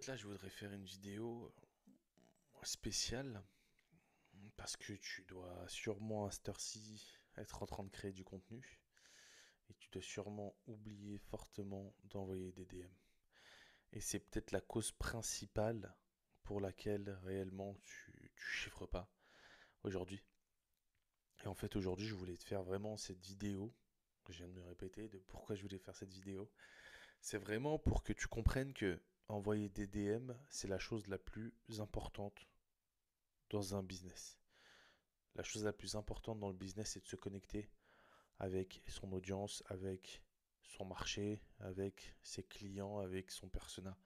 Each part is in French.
Là, je voudrais faire une vidéo spéciale parce que tu dois sûrement à cette heure-ci être en train de créer du contenu et tu dois sûrement oublier fortement d'envoyer des DM. Et c'est peut-être la cause principale pour laquelle réellement tu chiffres pas aujourd'hui. Et en fait, aujourd'hui, je voulais te faire vraiment cette vidéo. Je viens de me répéter de pourquoi je voulais faire cette vidéo. C'est vraiment pour que tu comprennes que envoyer des DM, c'est la chose la plus importante dans un business. La chose la plus importante dans le business, c'est de se connecter avec son audience, avec son marché, avec ses clients, avec son persona.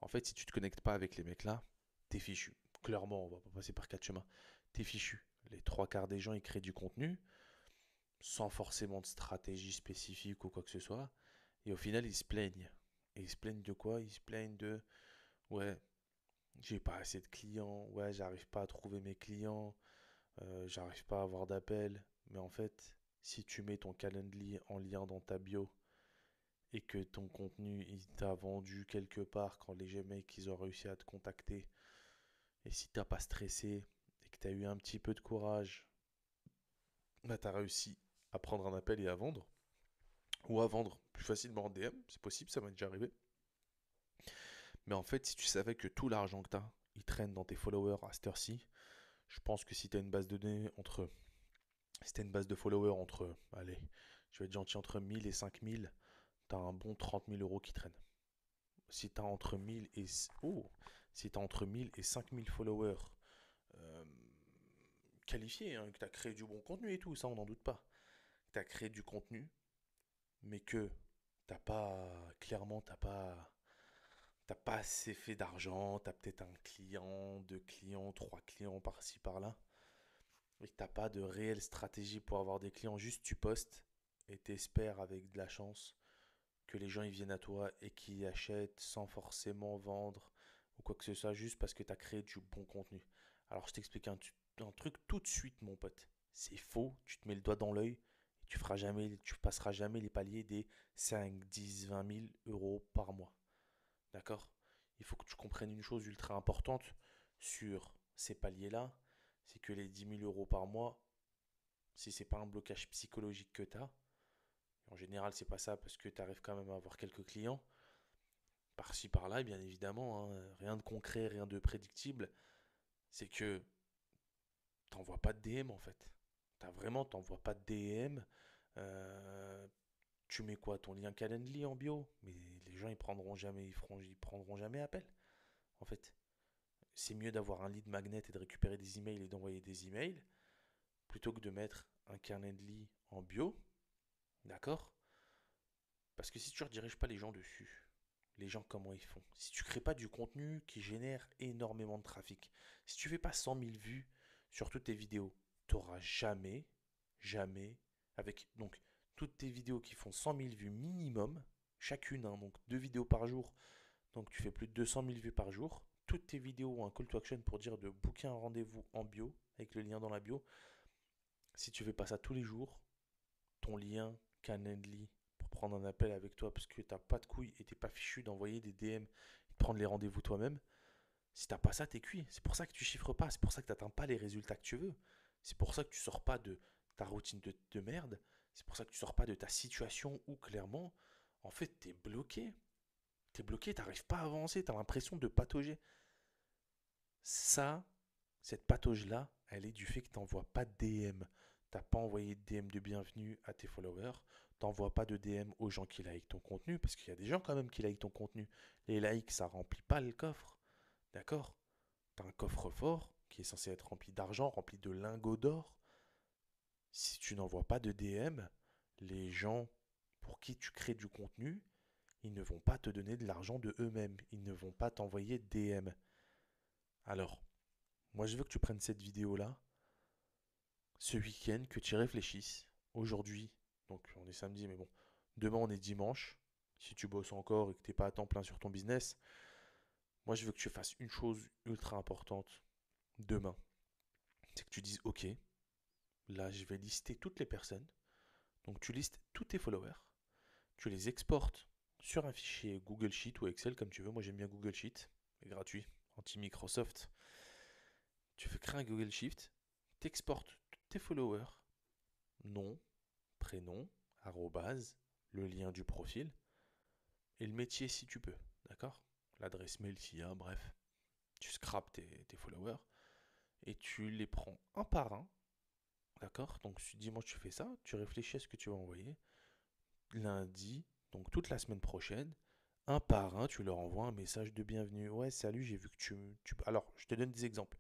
En fait, si tu te connectes pas avec les mecs là, t'es fichu. Clairement, on va pas passer par quatre chemins. T'es fichu. Les trois quarts des gens, ils créent du contenu sans forcément de stratégie spécifique ou quoi que ce soit. Et au final, ils se plaignent. Et ils se plaignent de quoi? Ils se plaignent de ouais, j'ai pas assez de clients, ouais, j'arrive pas à trouver mes clients, j'arrive pas à avoir d'appels. Mais en fait, si tu mets ton Calendly en lien dans ta bio et que ton contenu il t'a vendu quelque part quand les mecs ils ont réussi à te contacter, et si t'as pas stressé et que t'as eu un petit peu de courage, bah t'as réussi à prendre un appel et à vendre. Ou à vendre plus facilement en DM, c'est possible, ça m'est déjà arrivé. Mais en fait, si tu savais que tout l'argent que t'as, il traîne dans tes followers à cette heure-ci, je pense que si t'as une base de données entre si t'as une base de followers entre, allez, je vais être gentil, entre 1000 et 5000, t'as un bon 30 000 € qui traînent. Si t'as entre 1000 et... Oh, si t'as entre 1000 et 5000 followers euh, qualifiés, hein, que t'as créé du bon contenu et tout, ça on n'en doute pas. Que t'as créé du contenu, mais que t'as pas... Clairement, t'as pas assez fait d'argent, t'as peut-être un client, deux clients, trois clients par-ci par-là, et que t'as pas de réelle stratégie pour avoir des clients, juste tu postes et t'espères avec de la chance que les gens ils viennent à toi et qu'ils achètent sans forcément vendre ou quoi que ce soit, juste parce que tu as créé du bon contenu. Alors je t'explique un truc tout de suite, mon pote. C'est faux, tu te mets le doigt dans l'œil et tu passeras jamais les paliers des 5, 10, 20 000 euros par mois. D'accord? Il faut que tu comprennes une chose ultra importante sur ces paliers-là, c'est que les 10 000 € par mois, si c'est pas un blocage psychologique que tu as, en général c'est pas ça parce que tu arrives quand même à avoir quelques clients, par-ci par-là, bien évidemment, hein, rien de concret, rien de prédictible, c'est que t'envoies pas de DM en fait. T'envoies pas de DM. euh, Tu mets quoi, ton lien Calendly en bio, mais les gens ils prendront jamais appel. En fait, c'est mieux d'avoir un lead magnet et de récupérer des emails et d'envoyer des emails plutôt que de mettre un Calendly en bio, d'accord? Parce que si tu rediriges pas les gens dessus, les gens comment ils font? Si tu crées pas du contenu qui génère énormément de trafic, si tu fais pas 100 000 vues sur toutes tes vidéos, tu n'auras jamais, jamais, avec donc toutes tes vidéos qui font 100 000 vues minimum, chacune, hein, donc deux vidéos par jour, donc tu fais plus de 200 000 vues par jour, toutes tes vidéos ont un call to action pour dire de booker un rendez-vous en bio, avec le lien dans la bio. Si tu fais pas ça tous les jours, ton lien Calendly pour prendre un appel avec toi parce que t'as pas de couilles et t'es pas fichu d'envoyer des DM et de prendre les rendez-vous toi-même, si t'as pas ça, t'es cuit. C'est pour ça que tu chiffres pas, c'est pour ça que t'atteins pas les résultats que tu veux. C'est pour ça que tu sors pas de ta routine de merde. C'est pour ça que tu sors pas de ta situation où clairement, en fait, t'es bloqué. T'es bloqué, t'arrives pas à avancer, t'as l'impression de patauger. Ça, cette patauge-là, elle est du fait que t'envoies pas de DM. T'as pas envoyé de DM de bienvenue à tes followers. T'envoies pas de DM aux gens qui likent ton contenu, parce qu'il y a des gens quand même qui likent ton contenu. Les likes, ça remplit pas le coffre. D'accord? T'as un coffre-fort qui est censé être rempli d'argent, rempli de lingots d'or. Si tu n'envoies pas de DM, les gens pour qui tu crées du contenu, ils ne vont pas te donner de l'argent de eux-mêmes. Ils ne vont pas t'envoyer de DM. Alors, moi je veux que tu prennes cette vidéo-là ce week-end, que tu y réfléchisses. Aujourd'hui, donc on est samedi, mais bon, demain on est dimanche. Si tu bosses encore et que tu n'es pas à temps plein sur ton business, moi je veux que tu fasses une chose ultra importante demain. C'est que tu dises, ok, là je vais lister toutes les personnes. Donc tu listes tous tes followers, tu les exportes sur un fichier Google Sheet ou Excel comme tu veux. Moi j'aime bien Google Sheet. mais gratuit, anti-Microsoft. Tu veux créer un Google Shift, t'exportes tes followers, nom, prénom, arrobase, le lien du profil et le métier si tu peux, d'accord? L'adresse mail s'il y a, bref. Tu scrapes tes followers et tu les prends un par un, d'accord? Donc dimanche tu fais ça, tu réfléchis à ce que tu vas envoyer. Lundi, donc toute la semaine prochaine, un par un, tu leur envoies un message de bienvenue. Ouais, salut, j'ai vu que Alors, je te donne des exemples.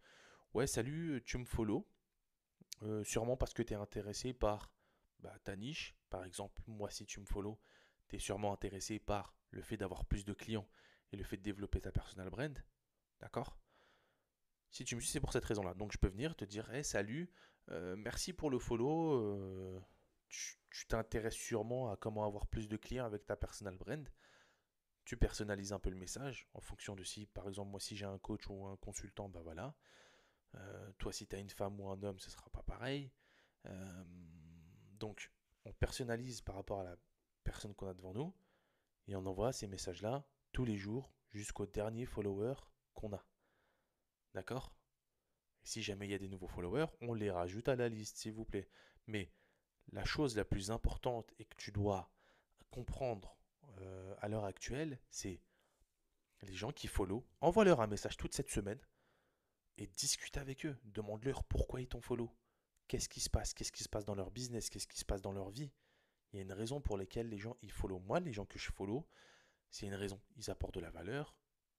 Ouais, salut, tu me follow. Sûrement parce que tu es intéressé par ta niche. Par exemple, moi, si tu me follow, tu es sûrement intéressé par le fait d'avoir plus de clients et le fait de développer ta personal brand. D'accord? Si tu me suis, c'est pour cette raison-là. Donc, je peux venir te dire, hey, salut, merci pour le follow. Tu t'intéresses sûrement à comment avoir plus de clients avec ta personal brand. Tu personnalises un peu le message en fonction de si, par exemple, moi, si j'ai un coach ou un consultant, bah voilà. Toi, si tu as une femme ou un homme, ce sera pas pareil. Euh, donc, on personnalise par rapport à la personne qu'on a devant nous et on envoie ces messages-là tous les jours jusqu'au dernier follower qu'on a. D'accord? Si jamais il y a des nouveaux followers, on les rajoute à la liste, s'il vous plaît. Mais la chose la plus importante et que tu dois comprendre à l'heure actuelle, c'est les gens qui follow, envoie-leur un message toute cette semaine et discute avec eux. Demande-leur pourquoi ils t'ont follow. Qu'est-ce qui se passe? Qu'est-ce qui se passe dans leur business? Qu'est-ce qui se passe dans leur vie? Il y a une raison pour laquelle les gens ils follow. Moi, les gens que je follow, c'est une raison. Ils apportent de la valeur.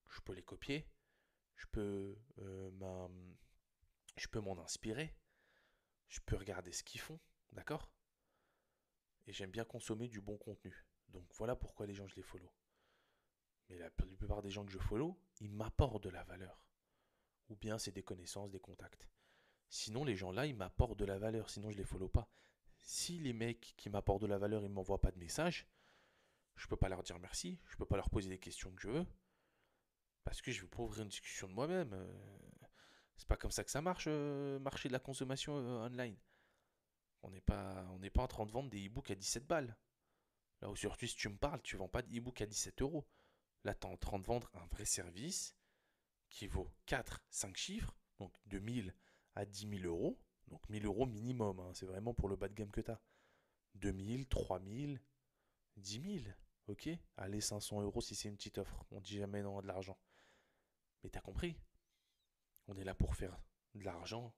Je peux les copier. Je peux je peux m'en inspirer. Je peux regarder ce qu'ils font. D'accord? Et j'aime bien consommer du bon contenu. Donc voilà pourquoi les gens je les follow. Mais la plupart des gens que je follow, ils m'apportent de la valeur. Ou bien c'est des connaissances, des contacts. Sinon, les gens là, ils m'apportent de la valeur. Sinon, je les follow pas. Si les mecs qui m'apportent de la valeur, ils m'envoient pas de message, je peux pas leur dire merci. Je peux pas leur poser des questions que je veux. Parce que je vais pas ouvrir une discussion de moi-même. C'est pas comme ça que ça marche, marché de la consommation online. On n'est pas en train de vendre des e-books à 17 balles. Là, aujourd'hui, si tu me parles, tu vends pas d'e-book à 17 euros. Là, tu es en train de vendre un vrai service qui vaut 4, 5 chiffres, donc de 1000 à 10 000 euros. Donc 1000 euros minimum, hein, c'est vraiment pour le bas de gamme que tu as. 2000, 3000, 10 000, ok? Allez, 500 euros si c'est une petite offre. On dit jamais non à de l'argent. Mais t'as compris? On est là pour faire de l'argent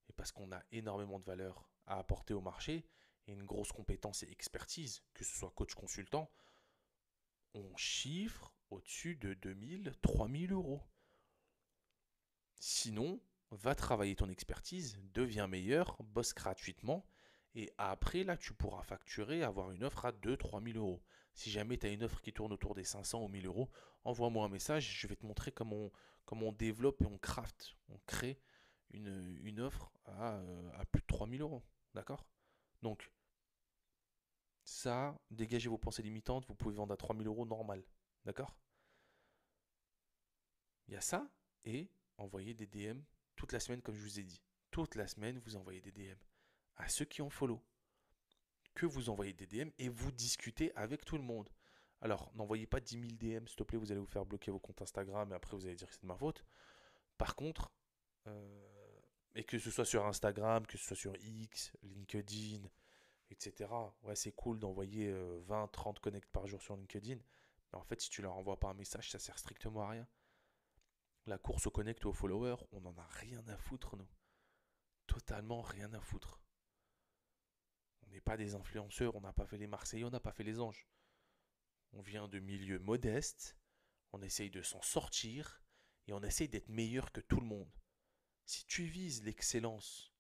et parce qu'on a énormément de valeur à apporter au marché et une grosse compétence et expertise, que ce soit coach consultant, on chiffre au-dessus de 2000, 3000 euros. Sinon, va travailler ton expertise, deviens meilleur, bosse gratuitement, et après, là, tu pourras facturer, avoir une offre à 2-3 000 euros. Si jamais tu as une offre qui tourne autour des 500 ou 1000 euros, envoie-moi un message, je vais te montrer comment on développe et on craft, on crée une offre à plus de 3000 euros. D'accord? Donc, ça, dégagez vos pensées limitantes, vous pouvez vendre à 3000 euros normal. D'accord? Il y a ça, et envoyer des DM toute la semaine, comme je vous ai dit. Toute la semaine, vous envoyez des DM à ceux qui ont follow. Que vous envoyez des DM et vous discutez avec tout le monde. Alors, n'envoyez pas 10 000 DM, s'il te plaît, vous allez vous faire bloquer vos comptes Instagram et après vous allez dire que c'est de ma faute. Par contre, et que ce soit sur Instagram, que ce soit sur X, LinkedIn, etc. Ouais, c'est cool d'envoyer 20, 30 connects par jour sur LinkedIn. Mais en fait, si tu leur envoies pas un message, ça sert strictement à rien. La course au connect ou au follower, on n'en a rien à foutre, nous. Totalement rien à foutre. On n'est pas des influenceurs, on n'a pas fait les Marseillais, on n'a pas fait les Anges. On vient de milieux modestes, on essaye de s'en sortir et on essaye d'être meilleur que tout le monde. Si tu vises l'excellence,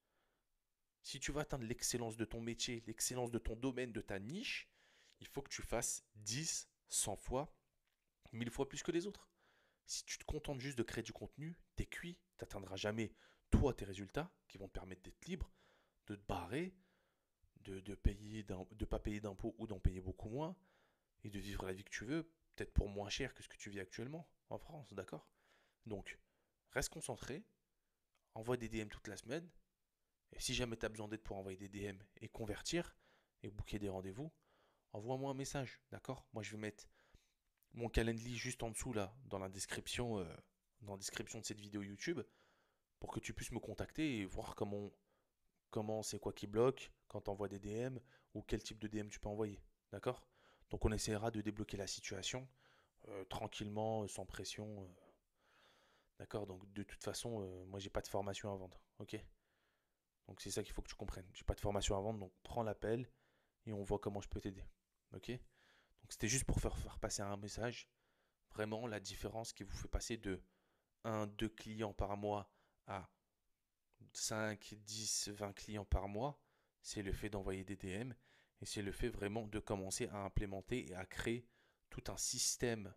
si tu veux atteindre l'excellence de ton métier, l'excellence de ton domaine, de ta niche, il faut que tu fasses 10, 100 fois, 1000 fois plus que les autres. Si tu te contentes juste de créer du contenu, t'es cuit, tu n'atteindras jamais toi tes résultats qui vont te permettre d'être libre, de te barrer, de pas payer d'impôts ou d'en payer beaucoup moins et de vivre la vie que tu veux, peut-être pour moins cher que ce que tu vis actuellement en France, d'accord? Donc, reste concentré, envoie des DM toute la semaine et si jamais tu as besoin d'aide pour envoyer des DM et convertir et booker des rendez-vous, envoie-moi un message, d'accord? Moi, je vais mettre mon Calendly juste en dessous là, dans la description de cette vidéo YouTube, pour que tu puisses me contacter et voir comment c'est quoi qui bloque quand tu envoies des DM ou quel type de DM tu peux envoyer. D'accord? Donc on essaiera de débloquer la situation tranquillement, sans pression. D'accord? Donc de toute façon, moi j'ai pas de formation à vendre. Ok? Donc c'est ça qu'il faut que tu comprennes. J'ai pas de formation à vendre, donc prends l'appel et on voit comment je peux t'aider. Ok? Donc c'était juste pour faire passer un message. Vraiment la différence qui vous fait passer de un 2 clients par mois à 5 10 20 clients par mois, c'est le fait d'envoyer des DM et c'est le fait vraiment de commencer à implémenter et à créer tout un système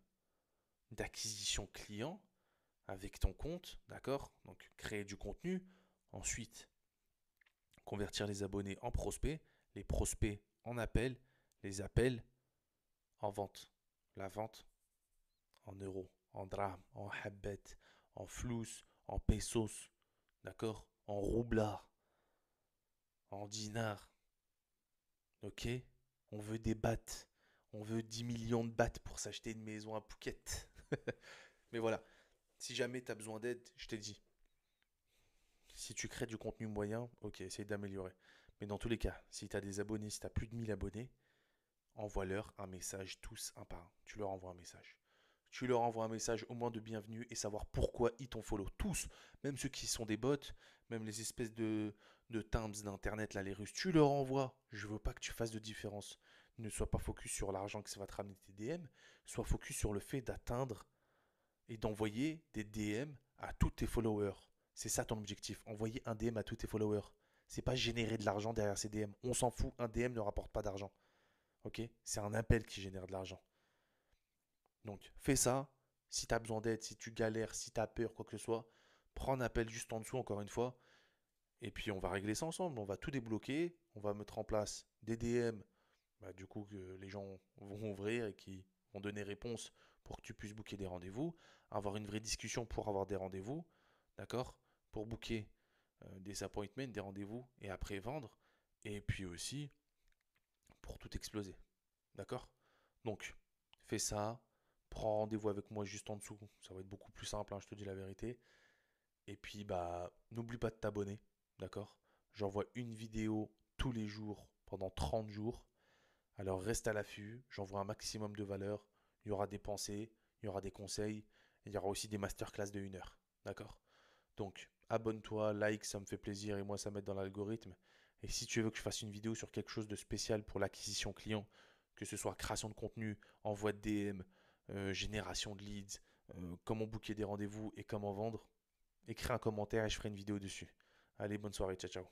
d'acquisition client avec ton compte, d'accord? Donc créer du contenu, ensuite convertir les abonnés en prospects, les prospects en appels, les appels en vente. La vente en euros, en drachmes, en habet, en flous, en pesos, d'accord? En roublard, en dinars, ok? On veut des bahts. On veut 10 millions de bahts pour s'acheter une maison à Phuket. Mais voilà, si jamais tu as besoin d'aide, je t'ai dit, si tu crées du contenu moyen, ok, essaye d'améliorer. Mais dans tous les cas, si tu as des abonnés, si tu as plus de 1000 abonnés, envoie-leur un message tous un par un. Tu leur envoies un message. Tu leur envoies un message au moins de bienvenue et savoir pourquoi ils t'ont follow. Tous, même ceux qui sont des bots, même les espèces de timbs d'internet, là, les Russes, tu leur envoies. Je veux pas que tu fasses de différence. Ne sois pas focus sur l'argent que ça va te ramener tes DM. Sois focus sur le fait d'atteindre et d'envoyer des DM à tous tes followers. C'est ça ton objectif. Envoyer un DM à tous tes followers. C'est pas générer de l'argent derrière ces DM. On s'en fout. Un DM ne rapporte pas d'argent. Ok? C'est un appel qui génère de l'argent. Donc, fais ça. Si tu as besoin d'aide, si tu galères, si tu as peur, quoi que ce soit, prends un appel juste en dessous, encore une fois. Et puis, on va régler ça ensemble. On va tout débloquer. On va mettre en place des DM, bah, du coup, que les gens vont ouvrir et qui vont donner réponse pour que tu puisses booker des rendez-vous. Avoir une vraie discussion pour avoir des rendez-vous. D'accord? Pour booker des appointments, des rendez-vous et après vendre. Et puis aussi pour tout exploser. D'accord? Donc, fais ça. Prends rendez-vous avec moi juste en dessous. Ça va être beaucoup plus simple, hein, je te dis la vérité. Et puis, bah, n'oublie pas de t'abonner. D'accord? J'envoie une vidéo tous les jours pendant 30 jours. Alors reste à l'affût. J'envoie un maximum de valeur. Il y aura des pensées, il y aura des conseils. Il y aura aussi des masterclass de 1 heure. D'accord? Donc, abonne-toi, like, ça me fait plaisir et moi, ça m'aide dans l'algorithme. Et si tu veux que je fasse une vidéo sur quelque chose de spécial pour l'acquisition client, que ce soit création de contenu, envoi de DM, génération de leads, comment booker des rendez-vous et comment vendre, écris un commentaire et je ferai une vidéo dessus. Allez, bonne soirée, ciao ciao.